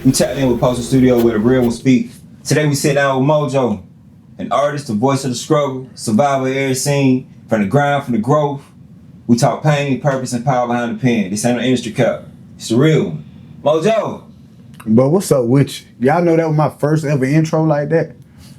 We tapped in with Posted Studio where the real one speak. Today we sit down with Mojo, an artist, the voice of the struggle, survivor of every scene, from the grind, from the growth. We talk pain, purpose, and power behind the pen. This ain't no industry cut. It's the real one. Mojo. But what's up with you? Y'all know that was my first ever intro like that?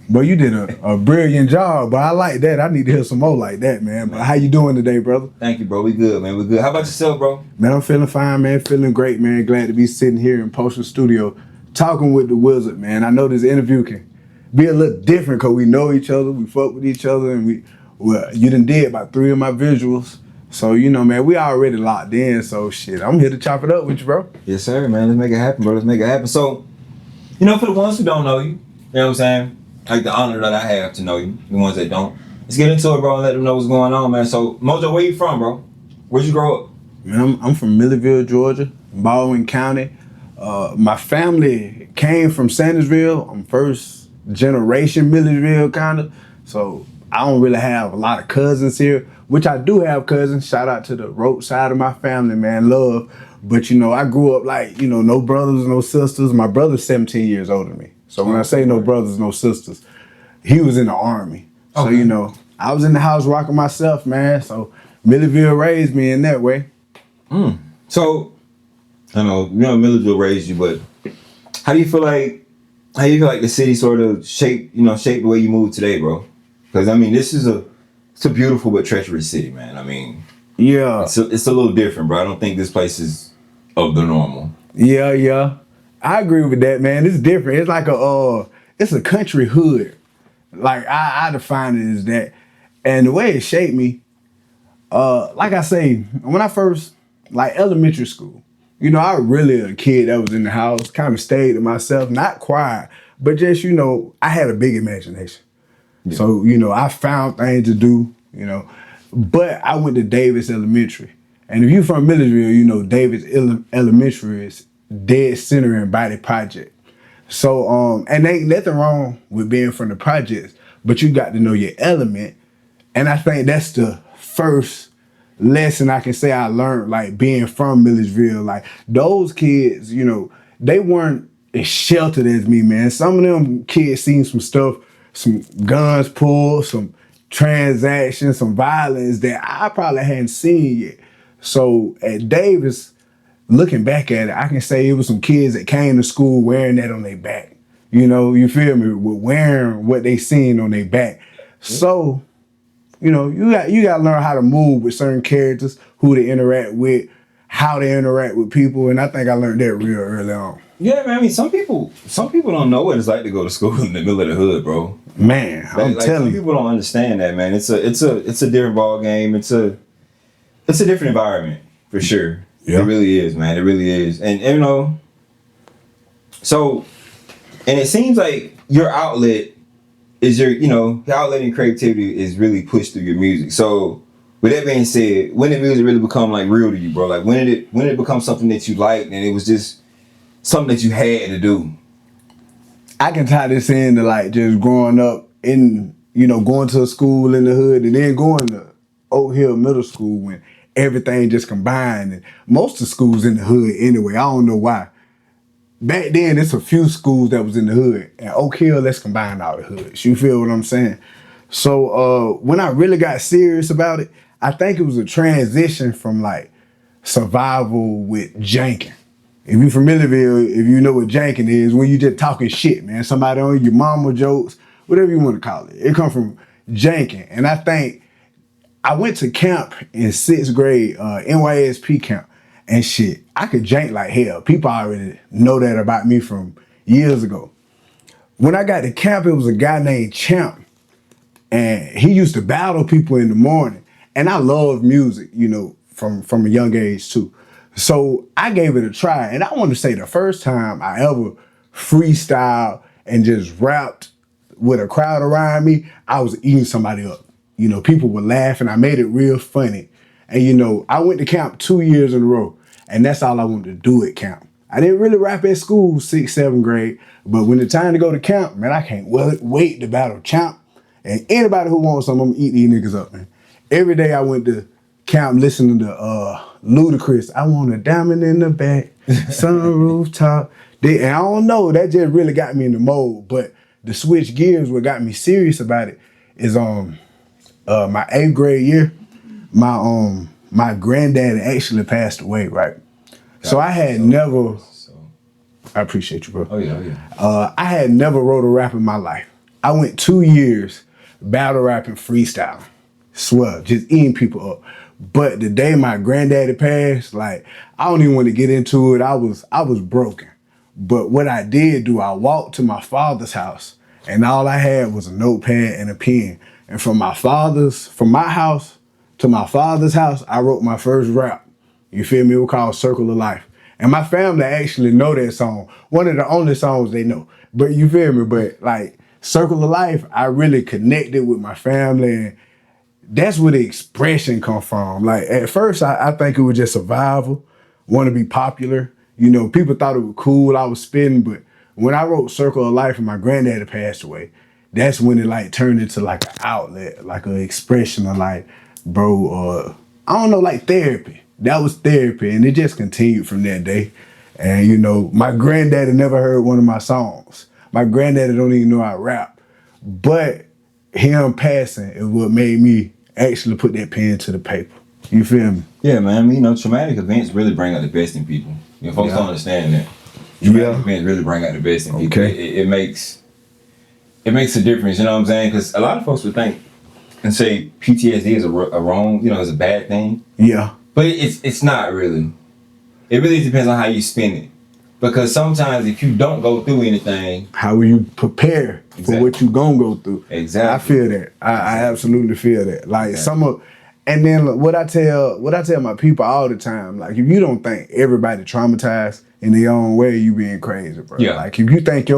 But you did a brilliant job, but I like that. I need to hear some more like that, man. But how you doing today, brother? Thank you, bro. We good, man. We good. How about yourself, bro? Man, I'm feeling fine, man. Feeling great, man. Glad to be sitting here in Poceans Studio talking with TheWyzrd, man. I know this interview can be a little different because we know each other, we fuck with each other, and you done did about 3 of my visuals. So, you know, man, we already locked in, so shit, I'm here to chop it up with you, bro. Yes, sir, man. Let's make it happen, bro. Let's make it happen. So, you know, for the ones who don't know you know what I'm saying? Like the honor that I have to know you, the ones that don't. Let's get into it, bro, and let them know what's going on, man. So, Mojo, where you from, bro? Where'd you grow up? Man, I'm from Milledgeville, Georgia, Baldwin County. My family came from Sandersville. I'm first generation Milledgeville, kind of. So, I don't really have a lot of cousins here, which I do have cousins. Shout out to the road side of my family, man, love. But, you know, I grew up like, you know, no brothers, no sisters. My brother's 17 years older than me. So when I say no brothers, no sisters, he was in the Army. Okay. So, you know, I was in the house rocking myself, man. So Milledgeville raised me in that way. So, I know Milledgeville raised you, but how do you feel like the city sort of shaped the way you move today, bro? Because, I mean, it's a beautiful but treacherous city, man. I mean, yeah, it's a little different, bro. I don't think this place is of the normal. Yeah. I agree with that, man. It's different. It's like it's a country hood. Like I define it as that. And the way it shaped me, like I say, when I first, like elementary school, you know, I was really a kid that was in the house, kind of stayed to myself, not quiet, but just, you know, I had a big imagination. Yeah. So, you know, I found things to do, you know. But I went to Davis Elementary. And if you're from Milledgeville, you know Davis Elementary is dead center in Body Project. So, and ain't nothing wrong with being from the projects, but you got to know your element. And I think that's the first lesson I can say I learned, like being from Milledgeville. Like those kids, you know, they weren't as sheltered as me, man. Some of them kids seen some stuff, some guns pulled, some transactions, some violence that I probably hadn't seen yet. So at Davis, looking back at it, I can say it was some kids that came to school wearing that on their back. You know, you feel me? With wearing what they seen on their back. So, you know, you got to learn how to move with certain characters, who to interact with, how to interact with people, and I think I learned that real early on. Yeah, man. I mean, some people don't know what it's like to go to school in the middle of the hood, bro. Man, I'm telling you, some people don't understand that, man. It's a different ball game. It's a different environment for sure. Yeah. It really is, man. It really is. And you know, so, and it seems like your outlet is your outlet in creativity is really pushed through your music. So, with that being said, when did music really become like real to you, bro? Like when did it become something that you liked and it was just something that you had to do? I can tie this into like just growing up in, you know, going to a school in the hood and then going to Oak Hill Middle School when everything just combined. And most of the schools in the hood anyway, I don't know why. Back then, there's a few schools that was in the hood. And Oak Hill, let's combine all the hoods. You feel what I'm saying? So when I really got serious about it, I think it was a transition from like survival with janking. If you're from Milledgeville, if you know what janking is, when you just talking shit, man. Somebody on your mama jokes, whatever you want to call it. It come from janking. And I think I went to camp in 6th grade, NYSP camp, and shit, I could jank like hell. People already know that about me from years ago. When I got to camp, it was a guy named Champ, and he used to battle people in the morning. And I love music, you know, from a young age too. So I gave it a try, and I want to say the first time I ever freestyled and just rapped with a crowd around me, I was eating somebody up. You know, people were laughing. I made it real funny. And, you know, I went to camp 2 years in a row, and that's all I wanted to do at camp. I didn't really rap at school, 6th, 7th grade, but when it's time to go to camp, man, I can't wait to battle Champ. And anybody who wants something, I'm gonna eat these niggas up, man. Every day I went to camp listening to Ludacris. I want a diamond in the back, sunroof top, And I don't know, that just really got me in the mode. But the switch gears, what got me serious about it is my 8th grade year, my granddaddy actually passed away, right? So I had never. I appreciate you, bro. Oh yeah. I had never wrote a rap in my life. I went 2 years battle rapping, freestyle, swear, just eating people up. But the day my granddaddy passed, like, I don't even want to get into it. I was broken. But what I did do, I walked to my father's house, and all I had was a notepad and a pen. And from my house to my father's house, I wrote my first rap. You feel me? It was called Circle of Life. And my family actually know that song. One of the only songs they know. But you feel me? But like Circle of Life, I really connected with my family, and that's where the expression come from. Like at first, I think it was just survival, want to be popular. You know, people thought it was cool, I was spitting, but when I wrote Circle of Life and my granddaddy passed away, that's when it like turned into like an outlet, like an expression of like, bro, I don't know, like therapy. That was therapy, and it just continued from that day. And you know, my granddaddy never heard one of my songs. My granddaddy don't even know I rap. But him passing is what made me actually put that pen to the paper. You feel me? Yeah, man. You know, traumatic events really bring out the best in people. You know, folks don't understand that. Traumatic events really bring out the best in people. It makes a difference. You know what I'm saying? Because a lot of folks would think and say PTSD is a wrong, you know, is a bad thing. Yeah. But it's not really. It really depends on how you spin it. Because sometimes if you don't go through anything, how will you prepare for what you gonna go through? Exactly. I feel that. I absolutely feel that. Like and then what I tell my people all the time, like if you don't think everybody traumatized in their own way, you being crazy, bro. Yeah. Like if you think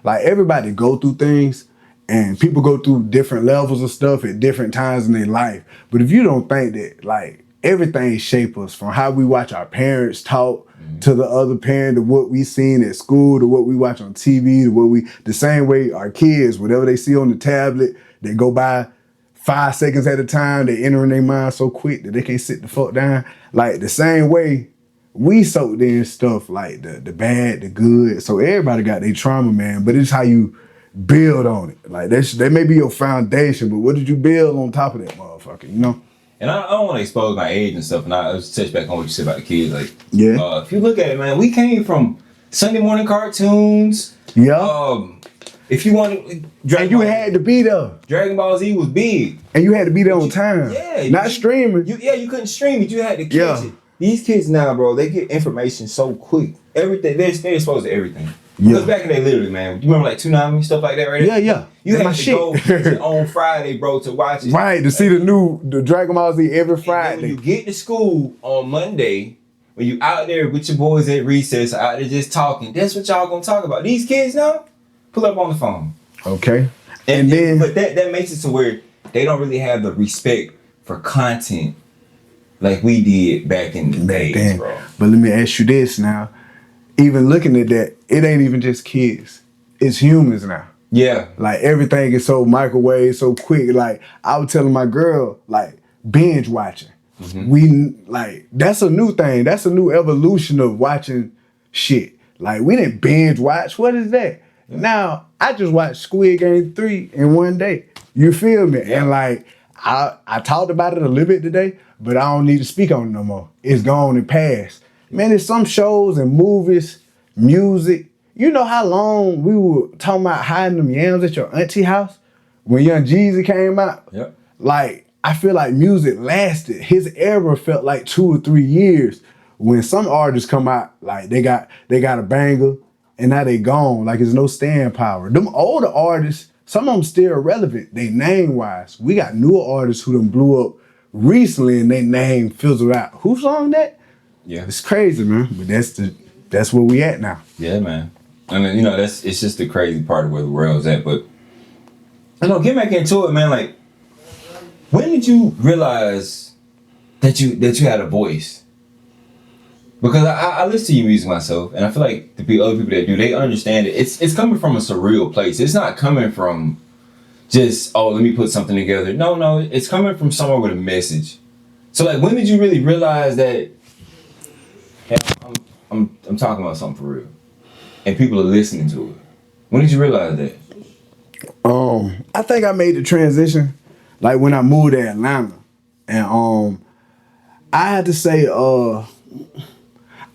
like everybody go through things and people go through different levels of stuff at different times in their life. But if you don't think that, like, everything shape us from how we watch our parents talk to the other parent, to what we seen at school, to what we watch on TV, to the same way our kids, whatever they see on the tablet, they go by 5 seconds at a time, they enter in their mind so quick that they can't sit the fuck down. Like the same way we soaked in stuff, like the bad, the good. So everybody got their trauma, man, but it's how you build on it. Like that may be your foundation, but what did you build on top of that motherfucker, you know? And I don't want to expose my age and stuff, and I'll just touch back on what you said about the kids. Like, yeah, if you look at it, man, we came from Sunday morning cartoons. Yeah. If you wanted, had to be there. Dragon Ball Z was big, and you had to be there on time. Yeah, not streaming. You couldn't stream it. You had to catch it. These kids now, bro, they get information so quick. Everything they're exposed to everything. Because back in the day, literally, man, you remember like Toonami, stuff like that, right? Yeah. You had to go on Friday, bro, to watch it. Right, to see the Dragon Ball Z every Friday. And when you get to school on Monday, when you out there with your boys at recess, out there just talking, that's what y'all gonna talk about. These kids now, pull up on the phone. Okay. But that makes it to where they don't really have the respect for content like we did back in the days, bro. But let me ask you this now. Even looking at that, it ain't even just kids. It's humans now. Yeah. Like everything is so microwave, so quick. Like I was telling my girl, like binge watching. We like that's a new thing. That's a new evolution of watching shit. Like we didn't binge watch. What is that? Yeah. Now I just watched Squid Game 3 in one day. You feel me? Yeah. And like I talked about it a little bit today, but I don't need to speak on it no more. It's gone and passed. Man, there's some shows and movies, music. You know how long we were talking about hiding them yams at your auntie house when Young Jeezy came out? Yep. Like, I feel like music lasted. His era felt like 2 or 3 years. When some artists come out, like they got a banger and now they gone. Like there's no staying power. Them older artists, some of them still relevant. They name-wise. We got newer artists who done blew up recently and they name fizzled out. Who sung that? Yeah, it's crazy, man. But that's where we at now. Yeah, man. I mean, you know, it's just the crazy part of where the world's at. But you know, get back into it, man. Like, when did you realize that you had a voice? Because I listen to your music myself, and I feel like the other people that do, they understand it. It's coming from a surreal place. It's not coming from just let me put something together. No, it's coming from somewhere with a message. So like, when did you really realize that? Hey, I'm talking about something for real. and people are listening to it. When did you realize that? I think I made the transition like when I moved to Atlanta, and I had to say I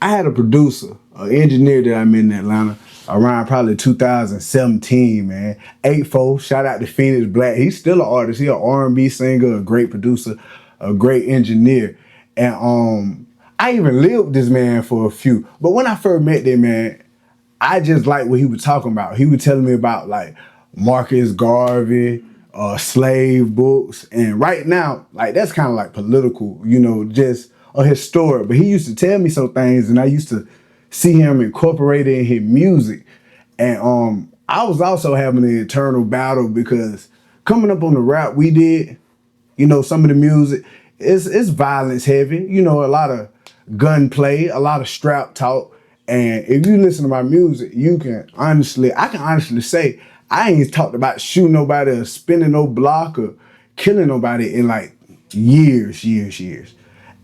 had a producer, an engineer that I met in Atlanta around probably 2017, man. 8-4, shout out to Phoenix Black. He's still an artist. He's an R&B singer, a great producer, a great engineer. And I even lived with this man for a few. But when I first met that man, I just liked what he was talking about. He was telling me about like Marcus Garvey, slave books. And right now, like that's kind of like political, you know, just a historic. But he used to tell me some things and I used to see him incorporated in his music. And I was also having an internal battle because coming up on the rap we did, you know, some of the music, it's violence heavy, you know, a lot of gunplay, a lot of strap talk. And if you listen to my music, I can honestly say, I ain't talked about shooting nobody or spinning no block or killing nobody in like years.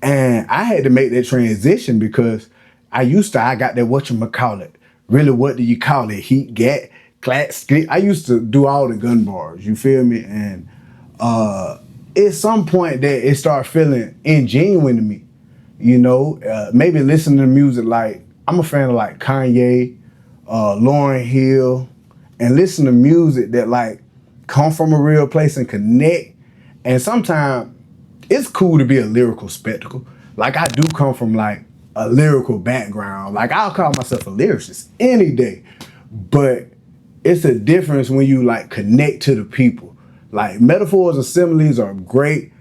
And I had to make that transition because I got that whatchamacallit. Really, what do you call it? Heat, gat, clat, skit. I used to do all the gun bars, you feel me? And at some point that it started feeling ingenuine to me, you know, maybe listening to music like, I'm a fan of like Kanye, Lauryn Hill, and listen to music that like come from a real place and connect. And sometimes it's cool to be a lyrical spectacle. Like I do come from like a lyrical background. Like I'll call myself a lyricist any day. But it's a difference when you like connect to the people. Like metaphors and similes are great,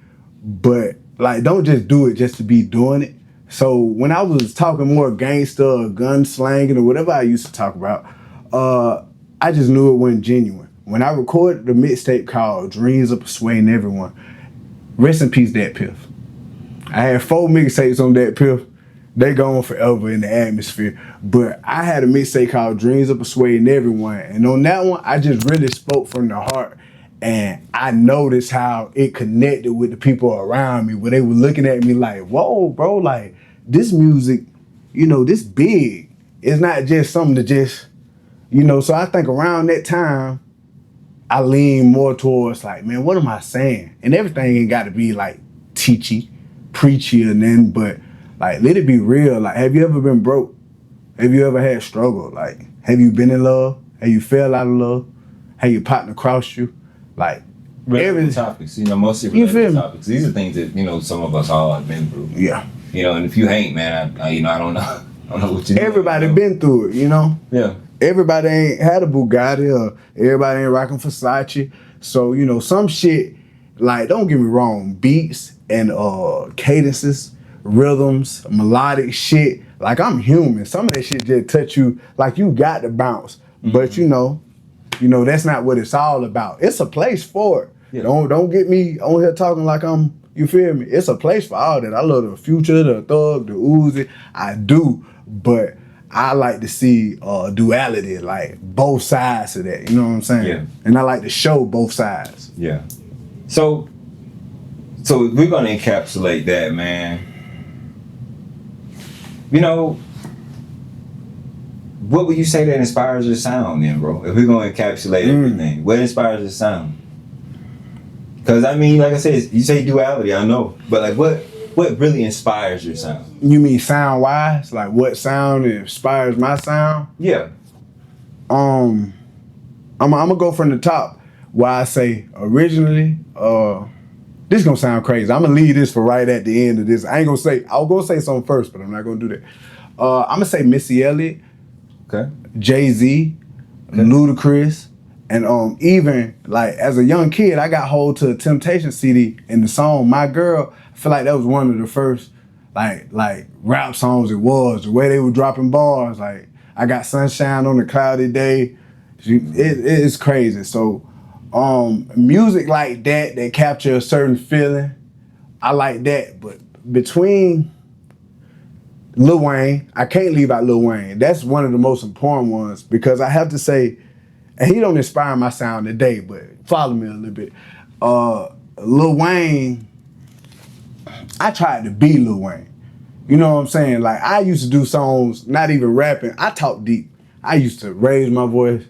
but like don't just do it just to be doing it. So when I was talking more gangster or gun slanging or whatever I used to talk about, I just knew it wasn't genuine. When I recorded the mixtape called Dreams of Persuading Everyone, rest in peace, Dat Piff. I had 4 mixtapes on Dat Piff. They gone forever in the atmosphere. But I had a mixtape called Dreams of Persuading Everyone. And on that one, I just really spoke from the heart. And I noticed how it connected with the people around me, where they were looking at me like, whoa, bro, like this music, you know, this big. It's not just something to just, you know, so I think around that time, I lean more towards like, man, what am I saying? And everything ain't got to be like teachy, preachy or nothing, but like, let it be real. Like, have you ever been broke? Have you ever had struggle? Like, have you been in love? Have you fell out of love? Have your partner crossed you? Like, every topics, you know, mostly related topics. These are things that, you know, some of us all have been through. Yeah. You know, and if you ain't, man, I don't know. I don't know what you know. Everybody been through it, you know? Yeah. Everybody ain't had a Bugatti or everybody ain't rocking Versace. So, you know, some shit, like, don't get me wrong, beats and cadences, rhythms, melodic shit. Like, I'm human. Some of that shit just touch you like you got to bounce. Mm-hmm. But, you know, that's not what it's all about. It's a place for it. Yeah. Don't get me on here talking like I'm, you feel me? It's a place for all that. I love the Future, the Thug, the Uzi. I do. But I like to see duality, like both sides of that. You know what I'm saying? Yeah. And I like to show both sides. Yeah. So we're gonna encapsulate that, man. You know, what would you say that inspires your sound then, bro? If we're gonna encapsulate everything, what inspires your sound? Because I mean, like I said, you say duality, I know, but like what really inspires your sound? You mean sound wise? Like what sound inspires my sound? Yeah. I'm gonna go from the top. Why I say originally, this is gonna sound crazy. I'm gonna leave this for right at the end of this. I'll go say something first, but I'm not gonna do that. I'm gonna say Missy Elliott, okay, Jay-Z, okay, Ludacris, and even like as a young kid, I got hold to a Temptation CD and the song My Girl. I feel like that was one of the first like rap songs it was, the way they were dropping bars. Like I got sunshine on a cloudy day. It's crazy. So music like that capture a certain feeling, I like that. But between Lil Wayne, I can't leave out Lil Wayne. That's one of the most important ones because I have to say, and he don't inspire my sound today, but follow me a little bit. Lil Wayne, I tried to be Lil Wayne. You know what I'm saying? Like I used to do songs, not even rapping. I talk deep. I used to raise my voice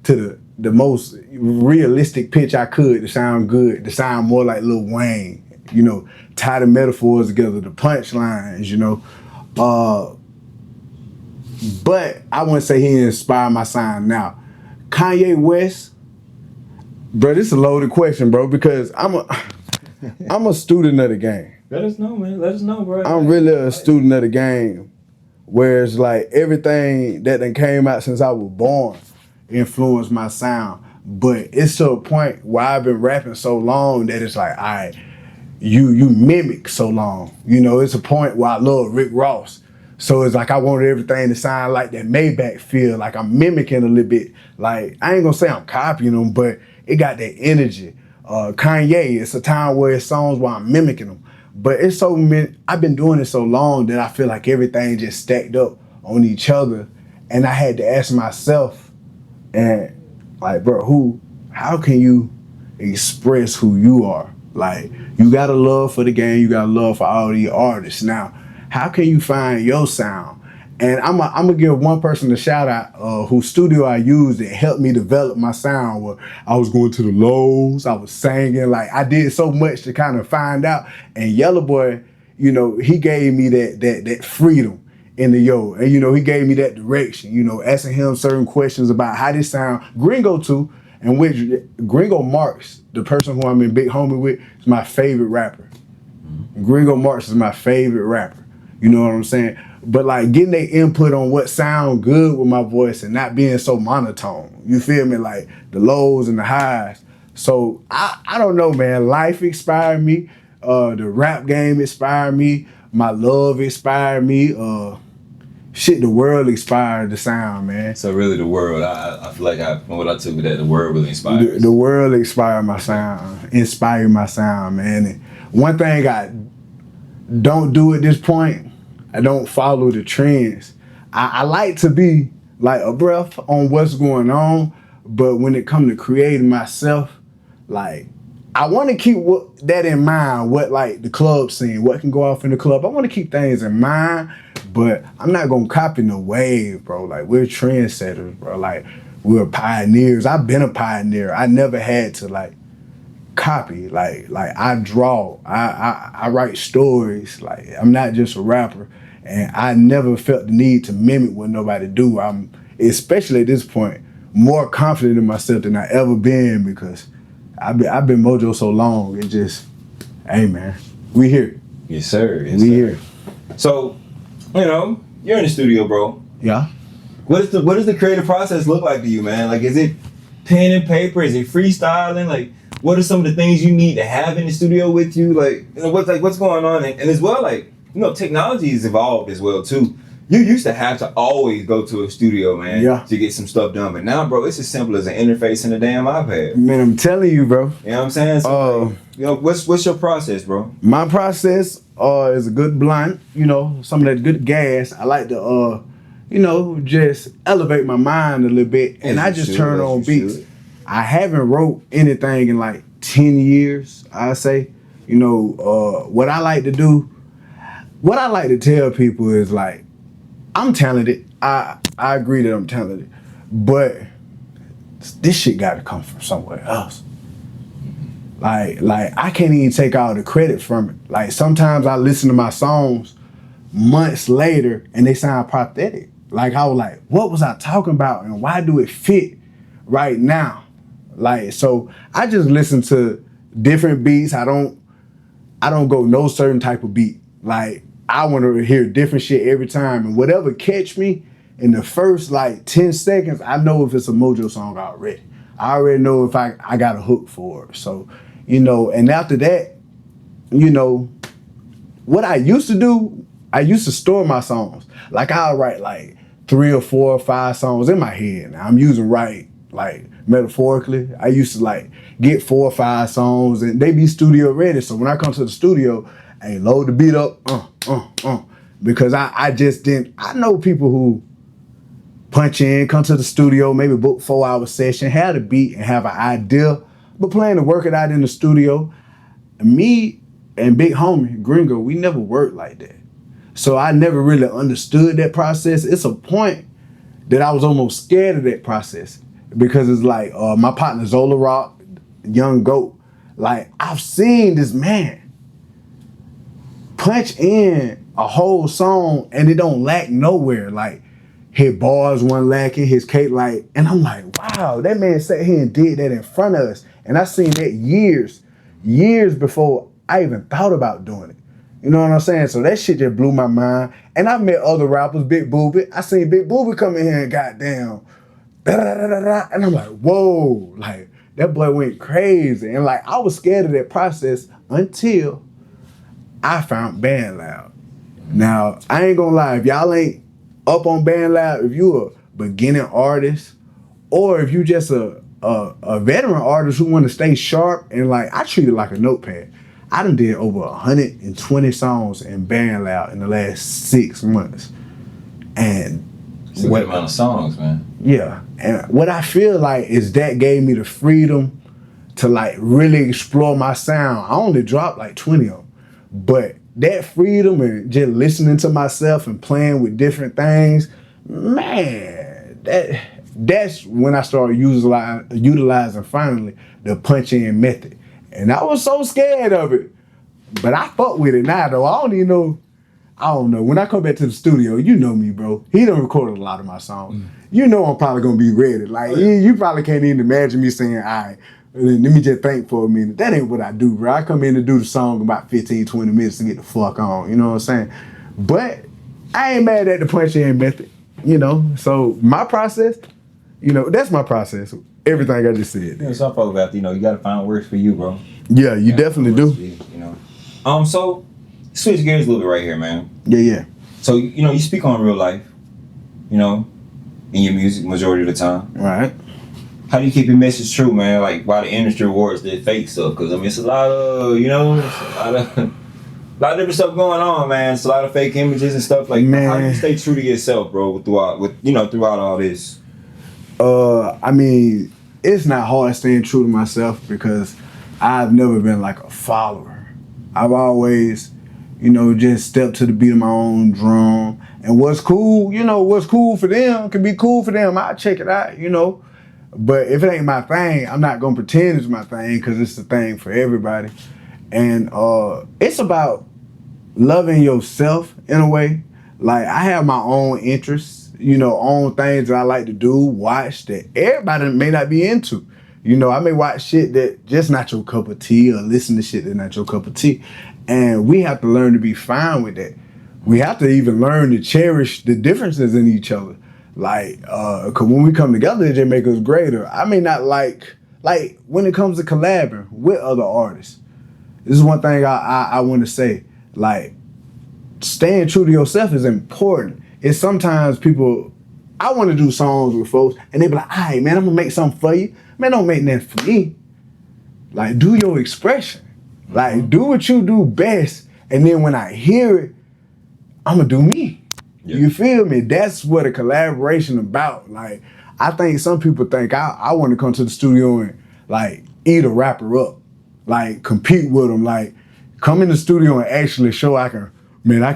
to the most realistic pitch I could to sound good, to sound more like Lil Wayne, you know, tie the metaphors together, the punchlines, you know. But I wouldn't say he inspired my sound now. Kanye West, bro, this is a loaded question, bro, because I'm a student of the game. Let us know, man. Let us know, bro. I'm really a student of the game, where it's like everything that done came out since I was born influenced my sound. But it's to a point where I've been rapping so long that it's like, all right, you mimic so long. You know, it's a point where I love Rick Ross. So it's like I wanted everything to sound like that Maybach feel, like I'm mimicking a little bit. Like, I ain't gonna say I'm copying them, but it got that energy. Kanye, it's a time where it's songs where I'm mimicking them. But it's so many, I've been doing it so long that I feel like everything just stacked up on each other. And I had to ask myself, and like, bro, how can you express who you are? Like, you got a love for the game, you got a love for all these artists. Now, how can you find your sound? And I'm gonna give one person a shout out whose studio I used that helped me develop my sound. Where I was going to the lows, I was singing, like I did so much to kind of find out. And Yellow Boy, you know, he gave me that freedom in the yo, and you know, he gave me that direction. You know, asking him certain questions about how this sound. Gringo too, and which Gringo Marks, the person who I'm in big homie with, is my favorite rapper. Gringo Marks is my favorite rapper. You know what I'm saying? But like getting their input on what sound good with my voice and not being so monotone. You feel me? Like the lows and the highs. So I don't know, man. Life inspired me. The rap game inspired me. My love inspired me. The world inspired the sound, man. So really the world, I feel like from what I took with that, the world really inspired. The world inspired my sound. Inspired my sound, man. And one thing I don't do at this point, I don't follow the trends. I like to be like a breath on what's going on, but when it comes to creating myself, like I want to keep that in mind, what like the club scene, what can go off in the club. I want to keep things in mind, but I'm not going to copy no wave, bro. Like we're trendsetters, bro. Like we're pioneers. I've been a pioneer. I never had to like copy. Like I draw, I write stories. Like I'm not just a rapper. And I never felt the need to mimic what nobody do. I'm, especially at this point, more confident in myself than I ever been because I've been Mojo so long. It just, hey man, we here. Yes, sir. Yes, we sir. Here. So, you know, you're in the studio, bro. Yeah. What does the creative process look like to you, man? Like, is it pen and paper? Is it freestyling? Like, what are some of the things you need to have in the studio with you? Like, you know, what's going on? And as well, like, you know, technology has evolved as well too. You used to have to always go to a studio, man, to get some stuff done. But now, bro, it's as simple as an interface and a damn iPad. Man, I'm telling you, bro. You know what I'm saying? So, like, you know, what's your process, bro? My process is a good blunt, you know, some of that good gas. I like to, you know, just elevate my mind a little bit. And I just turn on beats. I haven't wrote anything in like 10 years, I say. You know, what I like to do, what I like to tell people is like, I'm talented. I agree that I'm talented, but this shit got to come from somewhere else. Like I can't even take all the credit from it. Like sometimes I listen to my songs months later and they sound pathetic. Like I was like, what was I talking about and why do it fit right now? Like, so I just listen to different beats. I don't go no certain type of beat. Like I want to hear different shit every time, and whatever catch me in the first like 10 seconds, I know if it's a Mojo song already. I already know if I got a hook for it. So, you know, and after that, you know, what I used to do, I used to store my songs. Like I'll write like 3 or 4 or 5 songs in my head. Now I'm using right, like metaphorically. I used to like get 4 or 5 songs and they be studio ready. So when I come to the studio, hey, load the beat up, because I just didn't, I know people who punch in, come to the studio, maybe book 4-hour session, have the beat and have an idea, but plan to work it out in the studio. Me and big homie, Gringo, we never worked like that. So I never really understood that process. It's a point that I was almost scared of that process because it's like my partner Zola Rock, Young Goat. Like I've seen this man punch in a whole song and it don't lack nowhere. Like his bars weren't lacking, his cake like, and I'm like, wow, that man sat here and did that in front of us. And I seen that years before I even thought about doing it. You know what I'm saying? So that shit just blew my mind. And I met other rappers, Big Boobie. I seen Big Boobie come in here and goddamn, da-da-da-da-da. And I'm like, whoa, like that boy went crazy. And like I was scared of that process until I found BandLab. Now, I ain't gonna lie, if y'all ain't up on BandLab, if you a beginning artist, or if you just a veteran artist who want to stay sharp, and like I treat it like a notepad. I done did over 120 songs in BandLab in the last 6 months. And it's a good amount of songs, man. Yeah. And what I feel like is that gave me the freedom to like really explore my sound. I only dropped like 20 of them. But that freedom and just listening to myself and playing with different things, man, that's when I started utilizing finally the punch-in method. And I was so scared of it. But I fuck with it now though. I don't know. When I come back to the studio, you know me, bro. He done recorded a lot of my songs. You know I'm probably gonna be ready. Like you probably can't even imagine me saying, all right, let me just think for a minute. That ain't what I do, bro. I come in to do the song about 15, 20 minutes to get the fuck on. You know what I'm saying? But I ain't mad at the punch-in method, you know? So my process, you know, that's my process. Everything I just said. Yeah, some folks out there, you know, you gotta find what works for you, bro. Yeah, you definitely do. You know. So switch gears a little bit right here, man. Yeah. So, you know, you speak on real life, you know, in your music majority of the time. Right. How do you keep your message true, man? Like, why the industry awards that fake stuff? Because, I mean, it's a lot of, you know, it's a lot of different stuff going on, man. It's a lot of fake images and stuff. Like, man, how do you stay true to yourself, bro, throughout all this? I mean, it's not hard staying true to myself because I've never been like a follower. I've always, you know, just stepped to the beat of my own drum. And what's cool, you know, what's cool for them can be cool for them. I'll check it out, you know. But if it ain't my thing, I'm not gonna pretend it's my thing because it's the thing for everybody. And it's about loving yourself in a way. Like I have my own interests, you know, own things that I like to do, watch that everybody may not be into. You know, I may watch shit that just not your cup of tea or listen to shit that not your cup of tea. And we have to learn to be fine with that. We have to even learn to cherish the differences in each other. Like, cause when we come together, it just make us greater. I may not like when it comes to collabing with other artists. This is one thing I want to say. Like, staying true to yourself is important. It's sometimes people, I want to do songs with folks, and they be like, all right, man, I'm gonna make something for you. Man, don't make nothing for me. Like, do your expression. Like, do what you do best, and then when I hear it, I'm gonna do me. Yeah. You feel me? That's what a collaboration about. Like, I think some people think I want to come to the studio and like eat a rapper up, like compete with them, like come in the studio and actually show I can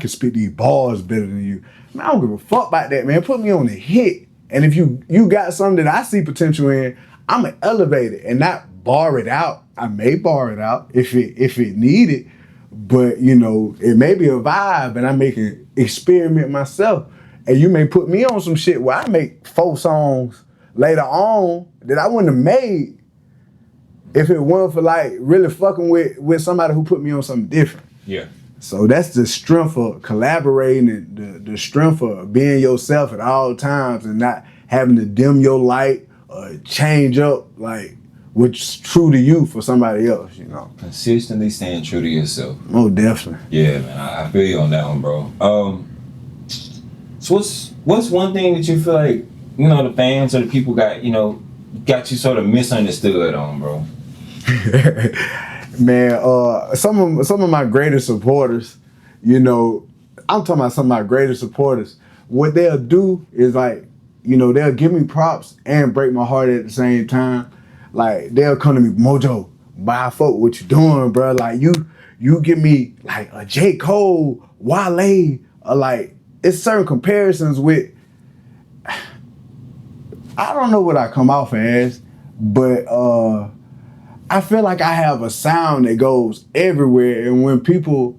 spit these bars better than you. Man, I don't give a fuck about that, man. Put me on the hit. And if you got something that I see potential in, I'ma elevate it and not bar it out. I may bar it out if it needed, but you know, it may be a vibe and I make an experiment myself. And you may put me on some shit where I make 4 songs later on that I wouldn't have made if it weren't for like really fucking with somebody who put me on something different. Yeah. So that's the strength of collaborating and the strength of being yourself at all times and not having to dim your light or change up like what's true to you for somebody else, you know. Consistently staying true to yourself. Oh, definitely. Yeah, man, I feel you on that one, bro. So what's one thing that you feel like, you know, the fans or the people got you sort of misunderstood on, bro? Man, some of my greatest supporters, you know, I'm talking about some of my greatest supporters. What they'll do is like, you know, they'll give me props and break my heart at the same time. Like they'll come to me, Mojo, I fuck what you doing, bro. Like you give me like a J. Cole, Wale, or like it's certain comparisons with I don't know what I come off as, but I feel like I have a sound that goes everywhere, and when people,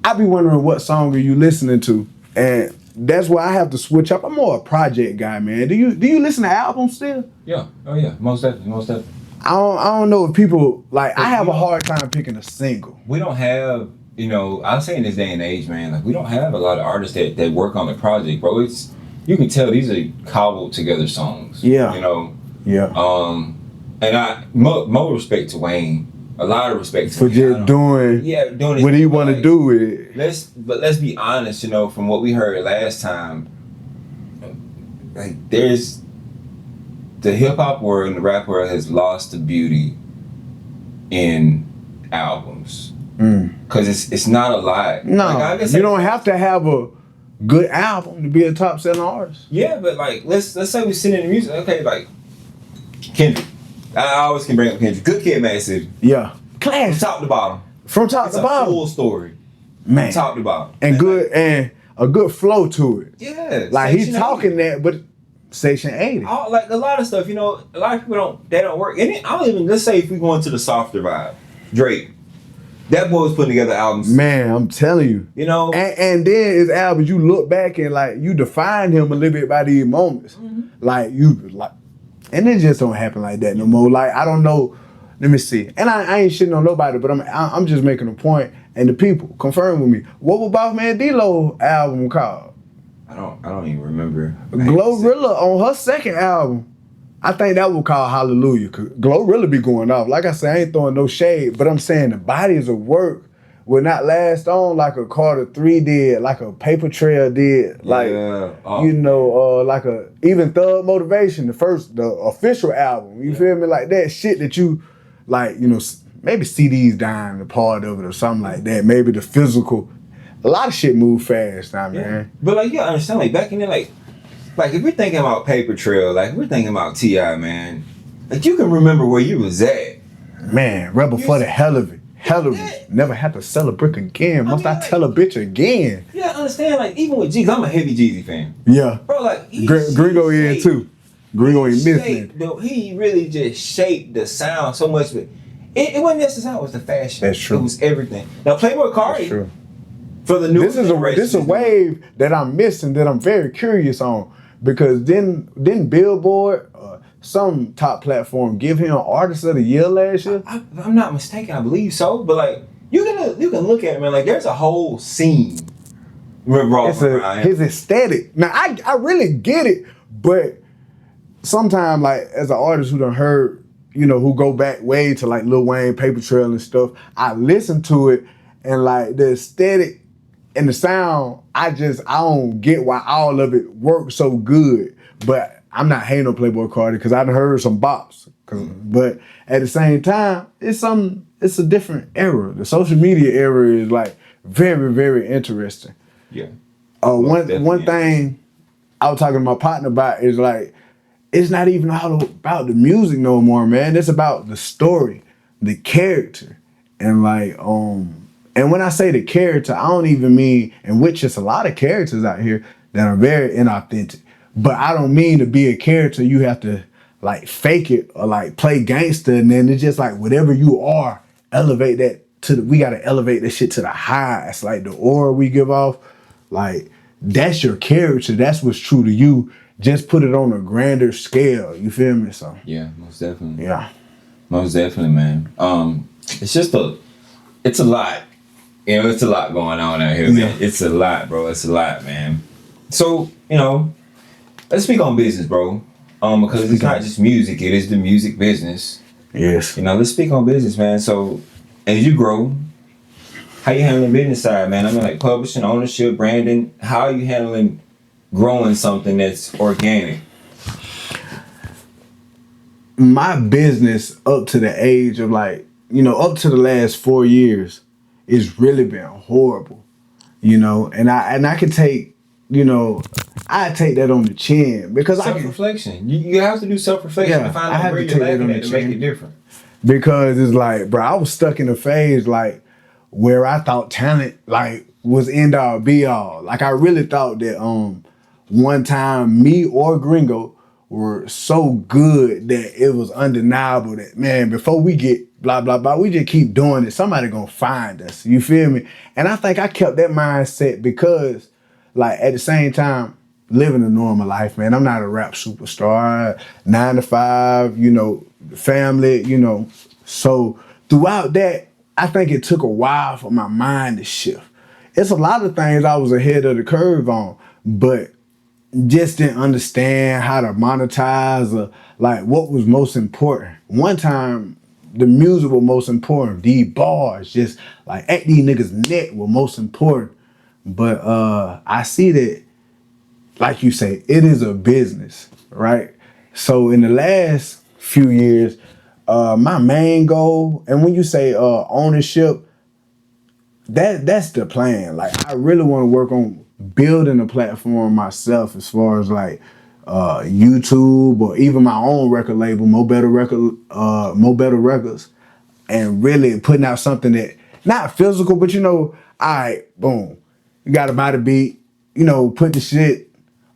I be wondering what song are you listening to, and that's why I have to switch up. I'm more a project guy, man. Do you listen to albums still? Yeah. Oh yeah. Most definitely. I don't know if people like. I have a hard time picking a single. We don't have, I'll say in this day and age, man, like we don't have a lot of artists that work on the project, bro. You can tell these are cobbled together songs. Yeah. Yeah. And more respect to Wayne. A lot of respect for just doing what he want to do with it. Let's be honest, from what we heard last time, like there's the hip hop world and the rap world has lost the beauty in albums. Cause it's not a lot. No, like, you don't have to have a good album to be a top selling artist. Yeah, but like let's say we sit in the music. Okay, like Kendrick. I always can bring up Kendrick. Good Kid, Mad City. Yeah, class. From top to bottom. From top to bottom. It's a full story. Man. From top to bottom. And good and a good flow to it. Yeah. Like he's talking that, but Section 80. Like a lot of stuff, a lot of people don't work. And I don't even, let's say if we go into the softer vibe, Drake. That boy was putting together albums. Man, I'm telling you. And then his albums, you look back and like you define him a little bit by these moments. Mm-hmm. And it just don't happen like that no more. Like, I don't know. Let me see. And I ain't shitting on nobody, but I'm just making a point. And the people confirm with me. What was Boss Man D-Lo album called? I don't even remember. Glorilla on her second album. I think that was called Hallelujah. Cause Glorilla be going off. Like I said, I ain't throwing no shade, but I'm saying the bodies of work will not last on like a Carter 3 did, like a Paper Trail did, like like a even Thug Motivation, the official album. You feel me? Like that shit that you like, maybe CDs dying a part of it or something like that. Maybe the physical. A lot of shit move fast now, man. But like you gotta understand, like back in there, like if we're thinking about Paper Trail, like we're thinking about T.I., man, like you can remember where you was at. Man, Rebel for the hell of it. Never have to sell a brick again. Must I tell a bitch again? Yeah, I understand. Like even with Jeezy, I'm a heavy Jeezy fan. Yeah, bro. Like Gringo in too. Gringo ain't missing. He really just shaped the sound so much. But it wasn't just the sound; it was the fashion. That's true. It was everything. Now Playboy Cardi. True. For the new this is a wave that I'm missing that I'm very curious on because didn't Billboard some top platform give him Artist of the Year last year? I'm not mistaken, I believe so. But like you can look at it, man. Like there's a whole scene revolving around his aesthetic. Now I really get it, but sometimes like as an artist who done heard, who go back way to like Lil Wayne, Paper Trail and stuff, I listen to it and like the aesthetic and the sound, I don't get why all of it works so good. But I'm not hating on Playboy Cardi because I done heard some bops. But at the same time, it's a different era. The social media era is like very, very interesting. Yeah. One thing I was talking to my partner about is like, it's not even all about the music no more, man. It's about the story, the character, and like and when I say the character, I don't even mean, and which is a lot of characters out here that are very inauthentic. But I don't mean to be a character you have to like fake it or like play gangster, and then it's just like whatever you are, elevate that we gotta elevate that shit to the highest. Like the aura we give off, like that's your character. That's what's true to you. Just put it on a grander scale. You feel me? So yeah, most definitely. Yeah, most definitely, man. It's a lot. It's a lot going on out here, man. It's a lot, bro. It's a lot, man. So, let's speak on business, bro. Because it's not just music, it is the music business. Yes. Let's speak on business, man. So, as you grow, how you handling the business side, man? I mean, like publishing, ownership, branding. How are you handling growing something that's organic? My business up to the age of like, up to the last 4 years, it's really been horrible, and I could take, I take that on the chin because self-reflection. You have to do self-reflection to find out where you're lacking at to make it different. Because it's like, bro, I was stuck in a phase like where I thought talent like was end all be all. Like I really thought that one time me or Gringo were so good that it was undeniable that, man, before we get blah, blah, blah, we just keep doing it. Somebody gonna find us. You feel me? And I think I kept that mindset because, like, at the same time, living a normal life, man. I'm not a rap superstar. 9 to 5, you know, family, you know. So throughout that, I think it took a while for my mind to shift. It's a lot of things I was ahead of the curve on, but just didn't understand how to monetize or like what was most important. One time, the music was most important. These bars, just like at these niggas' neck were most important. But I see that, like you say, it is a business, right? So in the last few years, my main goal, and when you say ownership, that's the plan. Like, I really want to work on building a platform myself as far as like YouTube or even my own record label, Mo Better Records, and really putting out something that not physical, but you know, all right, boom, you gotta buy the beat, you know, put the shit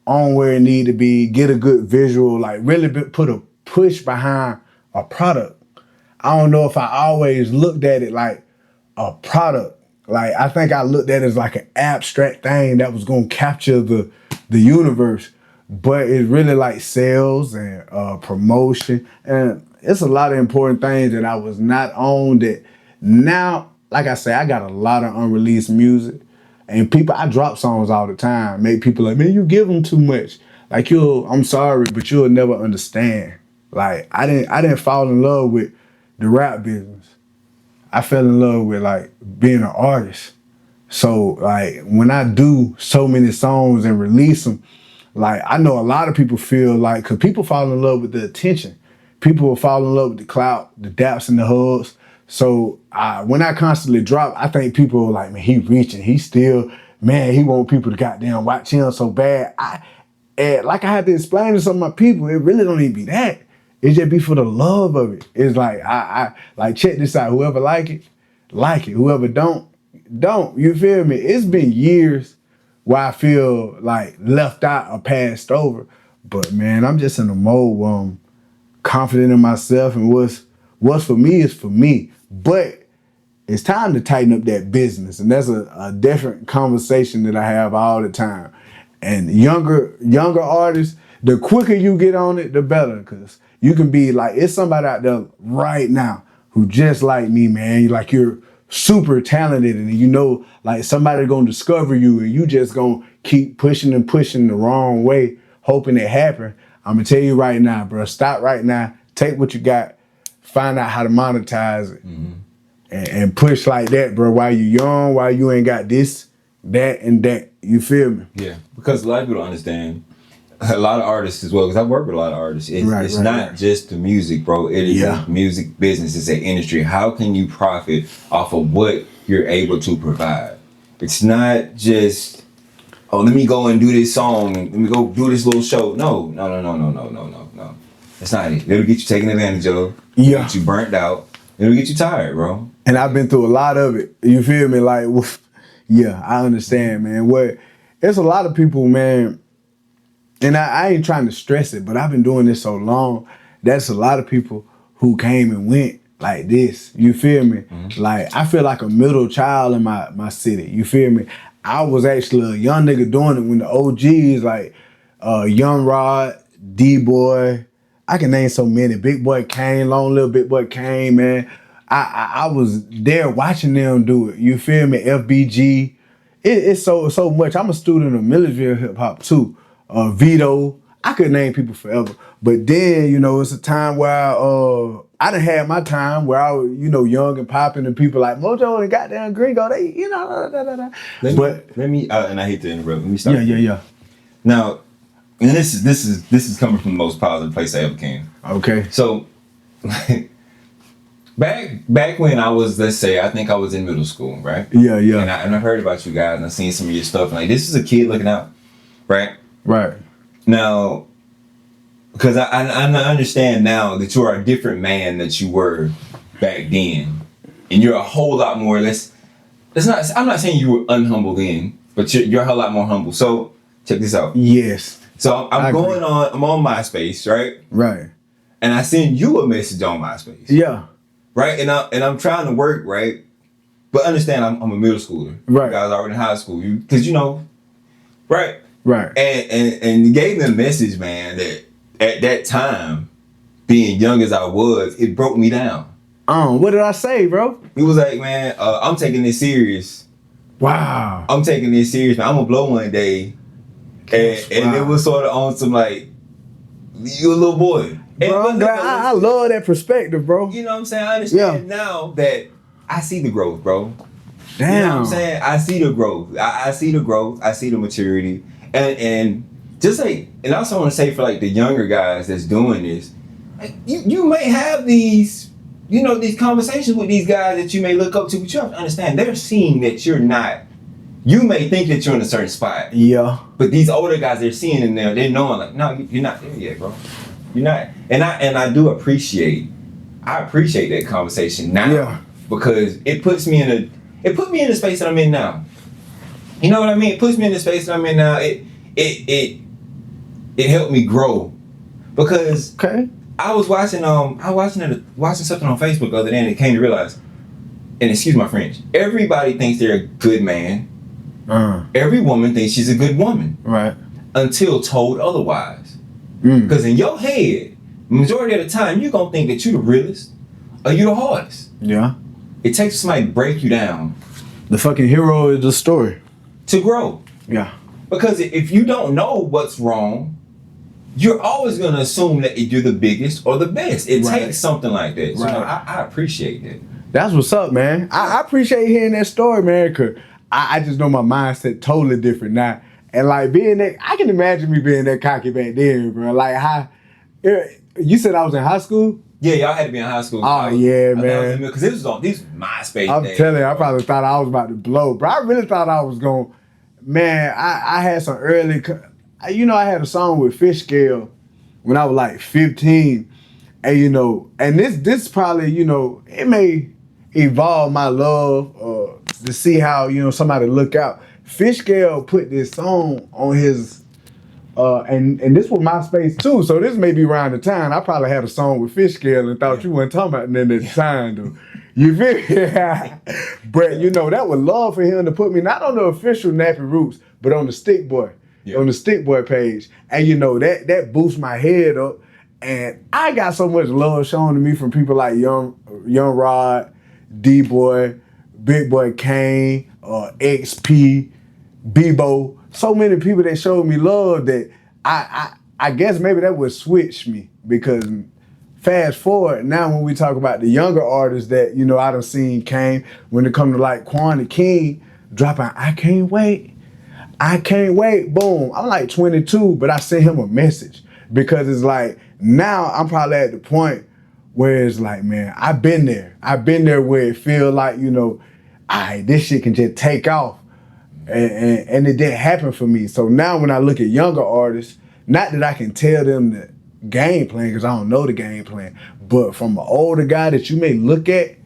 on where it need to be, get a good visual, like really put a push behind a product. I don't know if I always looked at it like a product. Like, I think I looked at it as like an abstract thing that was gonna capture the universe, but it's really like sales and promotion, and it's a lot of important things that I was not on that now, like I say, I got a lot of unreleased music, and people, I drop songs all the time, make people like, man, you give them too much. Like, I'm sorry, but you'll never understand. Like, I didn't fall in love with the rap business. I fell in love with like being an artist. So like when I do so many songs and release them, like I know a lot of people feel like, cause people fall in love with the attention. People will fall in love with the clout, the daps and the hugs. So when I constantly drop, I think people are like, man, he reaching, he still, man, he want people to goddamn watch him so bad. Like I had to explain to some of my people, it really don't even be that. It just be for the love of it. It's like, I like, check this out. Whoever like it. Whoever don't. You feel me? It's been years where I feel like left out or passed over. But man, I'm just in a mode where I'm confident in myself, and what's for me is for me. But it's time to tighten up that business. And that's a different conversation that I have all the time. And younger artists, the quicker you get on it, the better. Because you can be like, it's somebody out there right now who just like me, man. Like, you're super talented, and you know, like somebody gonna discover you, and you just gonna keep pushing and pushing the wrong way, hoping it happen. I'm gonna tell you right now, bro, stop right now, take what you got, find out how to monetize it, and push like that, bro, while you young, while you ain't got this, that, and that. You feel me? Yeah, because a lot of people don't understand. A lot of artists as well, because I work with a lot of artists. It's not just the music, bro. It is a music business. It's an industry. How can you profit off of what you're able to provide? It's not just, oh, let me go and do this song. Let me go do this little show. No. That's not it. It'll get you taken advantage of. It'll get you burnt out. It'll get you tired, bro. And I've been through a lot of it. You feel me? Like, yeah, I understand, man. It's a lot of people, man. And I ain't trying to stress it, but I've been doing this so long. That's a lot of people who came and went like this. You feel me? Like, I feel like a middle child in my city. You feel me? I was actually a young nigga doing it when the OGs, like Young Rod, D-Boy, I can name so many. Big Boy Kane, Long Little Big Boy Kane, man. I was there watching them do it. You feel me? FBG. It's so much. I'm a student of Millersville hip hop too. Vito, I could name people forever. But then, you know, it's a time where I done had my time where I was, you know, young and popping, and people like Mojo and goddamn Gringo, they, you know, Let me and I hate to interrupt. Let me start. Yeah. Now, and this is coming from the most positive place I ever came. Okay. So, back when I was, let's say, I think I was in middle school, right? Yeah. And I heard about you guys, and I seen some of your stuff, and like, this is a kid looking out, right? Right. Now, because I understand now that you are a different man that you were back then, and you're a whole lot more. I'm not saying you were unhumble then, but you're a whole lot more humble. So check this out. Yes. So I'm on MySpace, right? Right. And I send you a message on MySpace. Yeah. Right? And I'm trying to work, right? But understand I'm a middle schooler. Right. You guys already in high school. Because right? Right. And you gave me a message, man, that at that time, being young as I was, it broke me down. What did I say, bro? He was like, man, I'm taking this serious. Wow. I'm taking this serious, man. I'm gonna blow one day. And it was sort of on some like, you a little boy. Bro, I love that perspective, bro. You know what I'm saying? I understand now that I see the growth, bro. Damn. You know what I'm saying? I see the growth. I see the growth. I see the maturity. And just like, and I also want to say for like the younger guys that's doing this, like, you may have these, these conversations with these guys that you may look up to, but you have to understand they're seeing that you're not. You may think that you're in a certain spot. Yeah. But these older guys, they're seeing in there, they're knowing like, no, you're not there yet, bro. You're not. And I do appreciate that conversation now. Yeah. Because it put me in the space that I'm in now. You know what I mean? It puts me in the space that I'm in now. It helped me grow. Because I was watching something on Facebook the other day and it came to realize, and excuse my French, everybody thinks they're a good man. Every woman thinks she's a good woman. Right. Until told otherwise. Because in your head, majority of the time, you're going to think that you're the realest or you're the hardest. Yeah. It takes somebody to break you down. The fucking hero is the story. To grow. Yeah. Because if you don't know what's wrong, you're always going to assume that you're the biggest or the best. It takes something like that. So I appreciate that. That's what's up, man. I appreciate hearing that story, man, because I just know my mindset totally different now. And like being that, I can imagine me being that cocky back then, bro. Like you said I was in high school? Yeah, y'all had to be in high school. Oh, yeah, man. Because this was MySpace I'm days, telling you, I probably thought I was about to blow, bro. I really thought I was going, man, I had some early, I had a song with Fish Scale when I was like 15. And, and this probably, it may evolve my love to see how, somebody look out. Fish Scale put this song on his, and this was MySpace too, so this may be around the time I probably had a song with Fish Scale and thought you weren't talking about nothing at the time, though. You feel me? But that was love for him to put me not on the official Nappy Roots, but on the Stick Boy, on the Stick Boy page, and that boosts my head up, and I got so much love shown to me from people like Young Rod, D-Boy, Big Boy Kane, XP, Bebo. So many people that showed me love that I guess maybe that would switch me, because fast forward now when we talk about the younger artists that I done seen came, when it come to like Quan the King dropping I Can't Wait, boom. I'm like 22, but I sent him a message because it's like now I'm probably at the point where it's like, man, I've been there where it feel like this shit can just take off. And it didn't happen for me. So now when I look at younger artists, not that I can tell them the game plan, because I don't know the game plan, but from an older guy that you may look at,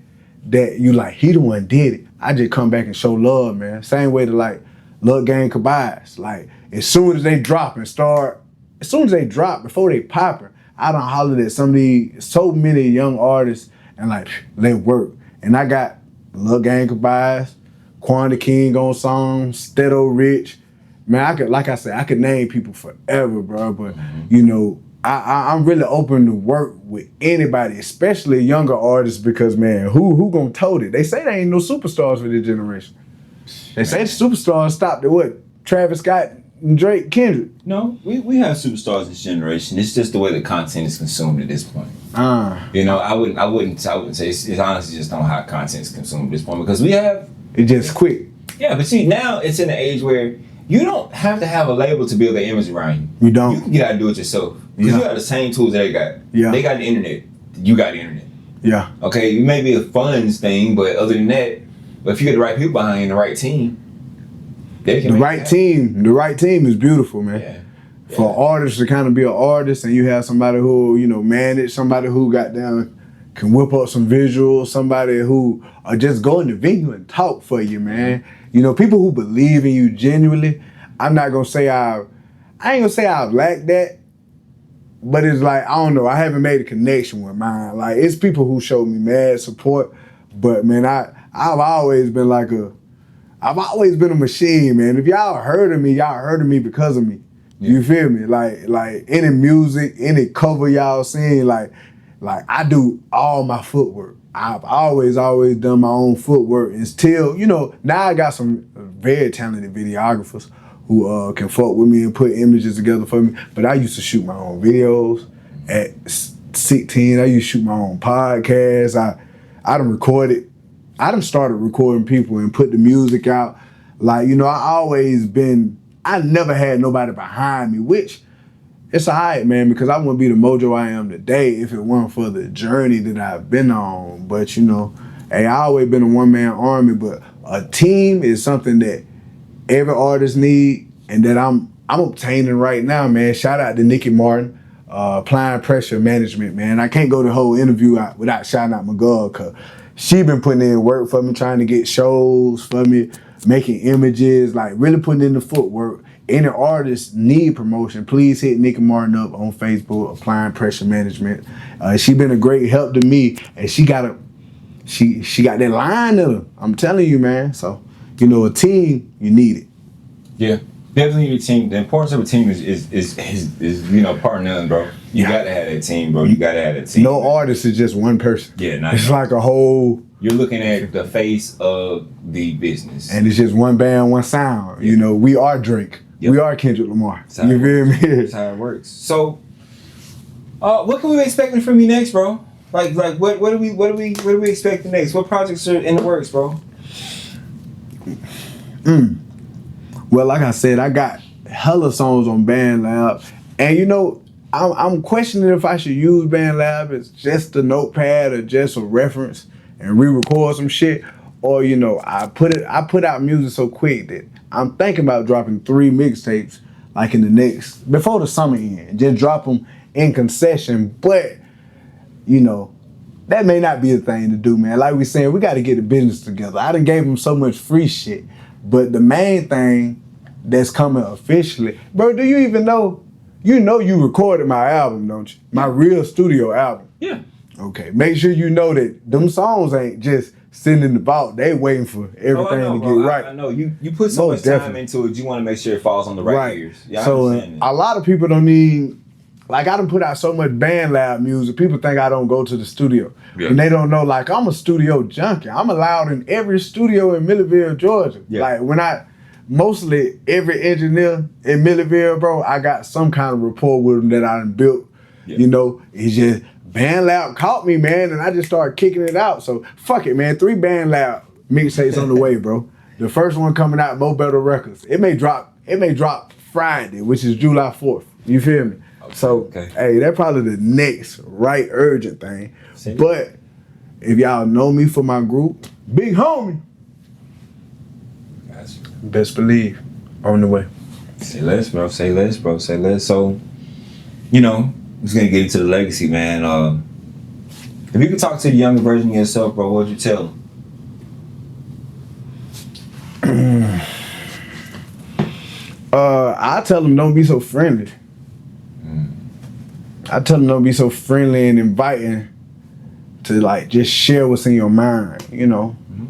that you like, he the one did it, I just come back and show love, man. Same way to like Lil Gang Kabais. Like as soon as they drop, before they popping, I done hollered at so many young artists and like, let work. And I got Lil Gang Kabais, Quan the King on songs, Stedo Rich. Man, I could name people forever, bro. But I'm really open to work with anybody, especially younger artists, because man, who gonna tote it? They say there ain't no superstars for this generation. They say the superstars stopped at what? Travis Scott, Drake, Kendrick. No, we have superstars this generation. It's just the way the content is consumed at this point. I wouldn't say it's honestly just on how content is consumed at this point, because we have. It just quick. Yeah, but see, now it's in an age where you don't have to have a label to build an image around you. You don't. You can get out and do it yourself. Because you have the same tools they got. Yeah. They got the internet. You got the internet. Yeah. Okay, it may be a funds thing, but other than that, but if you get the right people behind you and the right team, they can the right team is beautiful, man. Yeah. For artists to kind of be an artist, and you have somebody who, manage, somebody who got down, can whip up some visuals, somebody who just go in the venue and talk for you, man. People who believe in you genuinely. I'm not gonna say I I ain't gonna say I lack that, but it's like, I don't know, I haven't made a connection with mine. Like, it's people who showed me mad support, but man, I've always been I've always been a machine, man. If y'all heard of me because of me. Yeah. You feel me? Like any music, any cover y'all seen, like I do all my footwork. I've always done my own footwork, and still, you know, now I got some very talented videographers who can fuck with me and put images together for me. But I used to shoot my own videos at 16. I used to shoot my own podcasts. I done started recording people and put the music out. Like, you know, I never had nobody behind me, which it's all right, man, because I wouldn't be the Mojo I am today if it weren't for the journey that I've been on. But, you know, hey, I always been a one-man army, but a team is something that every artist need and that I'm obtaining right now, man. Shout out to Nikki Martin, Applying Pressure Management, man. I can't go the whole interview out without shouting out my girl, because she been putting in work for me, trying to get shows for me, making images, like really putting in the footwork. Any artists need promotion, please hit Nikki Martin up on Facebook, Applying Pressure Management. She been a great help to me, and she got that line in her. I'm telling you, man. So, you know, a team, you need it. Yeah, definitely need a team. The importance of a team is you know, part of none, bro. You gotta have that team, bro. You gotta have that team. No artist is just one person. Yeah, it's like a whole. You're looking at the face of the business, and it's just one band, one sound. Yeah. You know, we are Drake. Yep. We are Kendrick Lamar. You feel me? That's how it works. So, what can we be expecting from you next, bro? Like what are we expecting next? What projects are in the works, bro? Well, like I said, I got hella songs on BandLab, and you know, I'm questioning if I should use BandLab as just a notepad or just a reference and re-record some shit, or you know, I put out music so quick that I'm thinking about dropping 3 mixtapes like in the next, before the summer end. Just drop them in concession, but you know, that may not be a thing to do, man. Like we saying, we got to get the business together. I done gave them so much free shit, but the main thing that's coming officially, bro, do you even know? You know you recorded my album, don't you? My real studio album. Yeah. Okay, make sure you know that them songs ain't just sitting in the vault. They waiting for everything to get right. I know. You put so much time into it, you want to make sure it falls on the right ears. Yeah, so a lot of people don't need, like I done put out so much BandLab music, people think I don't go to the studio. Yeah. And they don't know, like I'm a studio junkie. I'm allowed in every studio in Milledgeville, Georgia. Yeah. Like mostly every engineer in Milledgeville, bro, I got some kind of rapport with them that I done built. Yeah. You know, it's just BandLab caught me, man, and I just started kicking it out. So fuck it, man. 3 BandLab mixtapes on the way, bro. The first one coming out, Mo Better Records. It may drop Friday, which is July 4th. You feel me? Okay. So hey, that's probably the next right urgent thing. See? But if y'all know me for my group, Big Homie. Gotcha. Best believe on the way. Say less, bro. Say less, bro. Say less. So, you know, just gonna get into the legacy, man. If you could talk to the younger version of yourself, bro, what would you tell him? I tell him don't be so friendly. I tell him don't be so friendly and inviting to like just share what's in your mind, you know. Mm-hmm.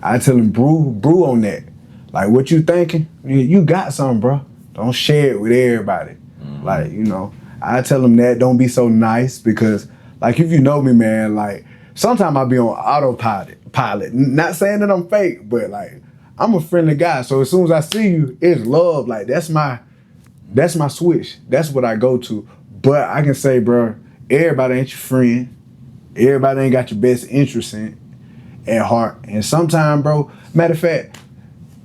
I tell him brew on that. Like what you thinking, you got something, bro. Don't share it with everybody. Mm-hmm. Like, you know. I tell them that don't be so nice because, like, if you know me, man, like, sometimes I be on autopilot. Not saying that I'm fake, but, like, I'm a friendly guy. So as soon as I see you, it's love. Like, that's my switch. That's what I go to. But I can say, bro, everybody ain't your friend. Everybody ain't got your best interest at heart. And sometimes, bro, matter of fact,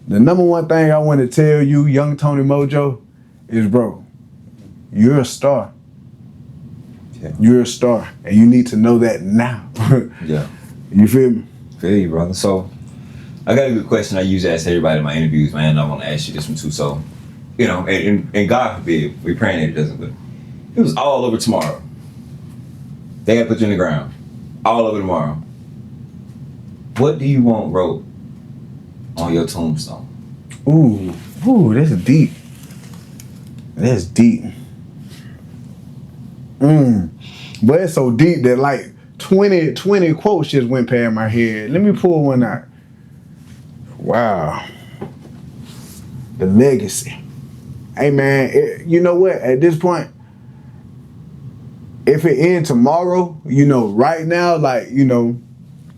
the number one thing I want to tell you, young Tony Mojo, is, bro, you're a star. Yeah. You're a star, and you need to know that now. Yeah. You feel me? Feel you, brother. So, I got a good question I usually ask everybody in my interviews, man. I want to ask you this one too. So, you know, and God forbid, we're praying that it doesn't, but it was all over tomorrow. They had to put you in the ground. All over tomorrow. What do you want wrote on your tombstone? Ooh, that's deep. That's deep. But it's so deep that like 20 quotes just went past my head. Let me pull one out. Wow. The legacy. Hey man, you know what? At this point, if it ends tomorrow, you know, right now, like, you know,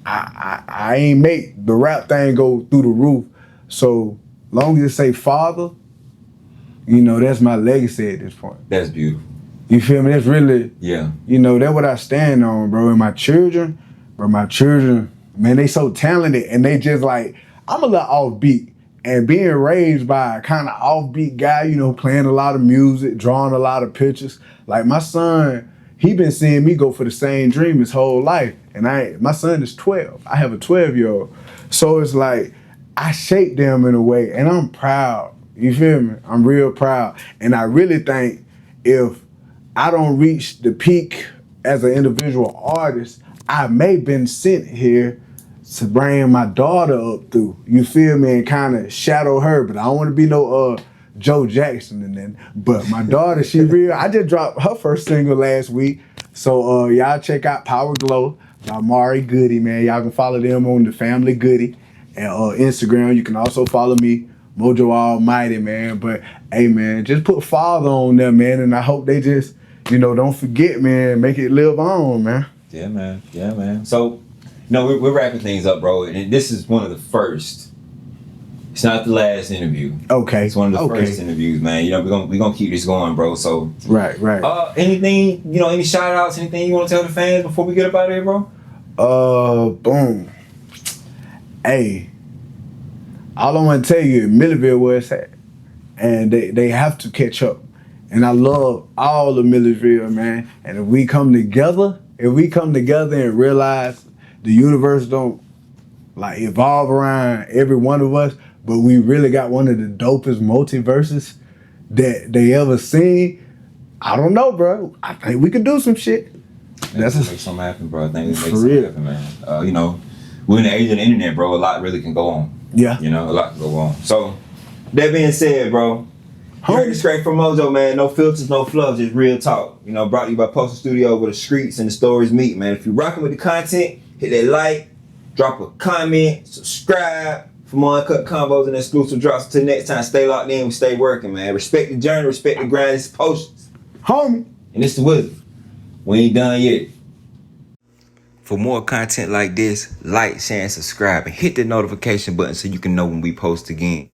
I ain't make the rap thing go through the roof. So long as it say father, you know, that's my legacy at this point. That's beautiful. You feel me? That's really, yeah. You know, that's what I stand on, bro. And my children, man, they so talented and they just like, I'm a little offbeat. And being raised by a kind of offbeat guy, you know, playing a lot of music, drawing a lot of pictures. Like my son, he been seeing me go for the same dream his whole life. And my son is 12. I have a 12-year-old. So it's like, I shaped them in a way and I'm proud. You feel me? I'm real proud. And I really think if I don't reach the peak as an individual artist, I may have been sent here to bring my daughter up through, you feel me, and kind of shadow her, but I don't want to be no Joe Jackson and then. But my daughter, she real. I just dropped her first single last week, so y'all check out Power Glow by Mojo Goodie, man. Y'all can follow them on the Family Goodie and Instagram. You can also follow me, Mojo Almighty, man. But hey, man, just put father on there, man, and I hope they just, you know, don't forget, man, make it live on, man. Yeah, man. Yeah, man. So. No, we're wrapping things up, bro. And this is one of the first. It's not the last interview. Okay. It's one of the first interviews, man. You know, we're gonna keep this going, bro. So right. Anything, you know, any shout outs, anything you want to tell the fans before we get up out of here, bro? Boom. Hey, all I want to tell you is Millerville where it's at, and they have to catch up. And I love all of Millerville, man. And if we come together and realize the universe don't like evolve around every one of us, but we really got one of the dopest multiverses that they ever seen. I don't know, bro. I think we could do some shit. Let's make something happen, bro. I think we make something happen, man. You know, we're in the age of the internet, bro. A lot really can go on. Yeah. You know, a lot can go on. So, that being said, bro, you heard it straight from Mojo, man. No filters, no flubs, just real talk. You know, brought to you by Posted Studios where the streets and the stories meet, man. If you're rocking with the content, hit that like, drop a comment, subscribe for more uncut combos and exclusive drops. Until next time, stay locked in, we stay working, man. Respect the journey, respect the grind. It's Poceans, homie. And it's TheWyzrd. We ain't done yet. For more content like this, like, share, and subscribe. And hit the notification button so you can know when we post again.